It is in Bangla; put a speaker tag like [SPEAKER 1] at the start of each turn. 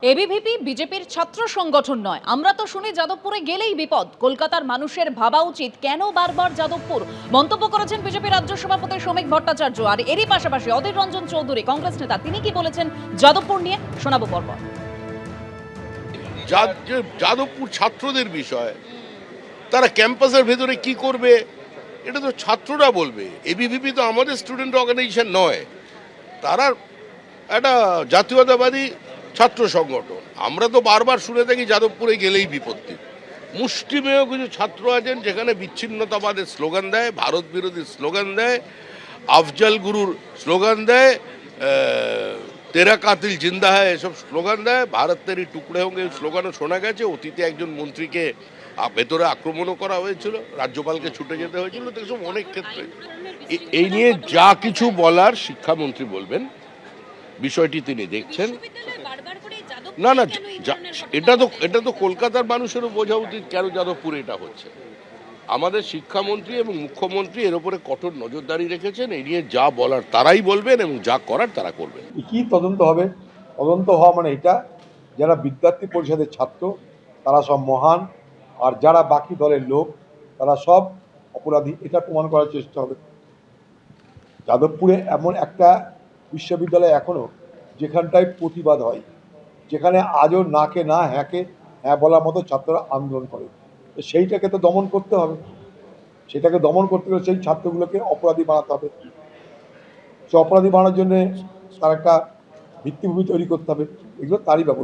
[SPEAKER 1] এবিভিপি বিজেপির ছাত্র সংগঠন নয়। আমরা তো শুনি যাদবপুরে গেলেই বিপদ। কলকাতার মানুষের ভাবা উচিত কেন বারবার যাদবপুর। মন্তব্য করেছেন বিজেপি রাজ্য সভাপতি শ্রমিক ভট্টাচার্য। আর এরই পাশাপাশি অধীর রঞ্জন চৌধুরী কংগ্রেস নেতা, তিনি কি বলেছেন যাদবপুর নিয়ে শোনাবো পরপর।
[SPEAKER 2] যাদবপুর ছাত্রদের বিষয়, তারা ক্যাম্পাসের ভেতরে কি করবে এটা তো ছাত্ররা বলবে। এবিভিপি তো আমাদের স্টুডেন্ট অর্গানাইজেশন নয়, তারা একটা জাতীয়তাবাদী ছাত্র সংগঠন। আমরা তো বারবার শুনে থাকি যাদবপুরে গেলেই বিপত্তি। মুষ্টিমেয় কিছু ছাত্র আছেন যেখানে বিচ্ছিন্নতাবাদের স্লোগান দেয়, ভারত বিরোধী স্লোগান দেয়, আফজল গুরুর স্লোগান দেয়, তেরা কাতিল জিন্দা হয় এসব স্লোগান দেয়, ভারত তেরি টুকরে হোক এই স্লোগানও শোনা গেছে। অতীতে একজন মন্ত্রীকে ভেতরে আক্রমণও করা হয়েছিল, রাজ্যপালকে ছুটে যেতে হয়েছিল। তো এসব অনেক ক্ষেত্রে এই নিয়ে যা কিছু বলার শিক্ষামন্ত্রী বলবেন, বিষয়টি তিনি দেখছেন। না না, এটা তো কলকাতার মানুষেরও বোঝা উচিত কেন যাদবপুরে এটা হচ্ছে। আমাদের শিক্ষামন্ত্রী এবং মুখ্যমন্ত্রী এর উপরে কঠোর নজরদারি রেখেছেন। এই নিয়ে যা বলার তারাই বলবেন এবং যা করার তারা করবেন।
[SPEAKER 3] কি তদন্ত হবে? তদন্ত হওয়া মানে এটা, যারা বিদ্যার্থী পরিষদের ছাত্র তারা সব মহান, আর যারা বাকি দলের লোক তারা সব অপরাধী, এটা প্রমাণ করার চেষ্টা হবে। যাদবপুরে এমন একটা বিশ্ববিদ্যালয় এখনও যেখানটায় প্রতিবাদ হয়, যেখানে আজও নাকে না হ্যাঁকে হ্যাঁ বলার মতো ছাত্ররা আন্দোলন করে। তো সেইটাকে তো দমন করতে হবে। সেটাকে দমন করতে গেলে সেই ছাত্রগুলোকে অপরাধী বানাতে হবে। সে অপরাধী বানানোর জন্যে তার একটা ভিত্তিভূমি তৈরি করতে হবে। এগুলো তারই ব্যবস্থা।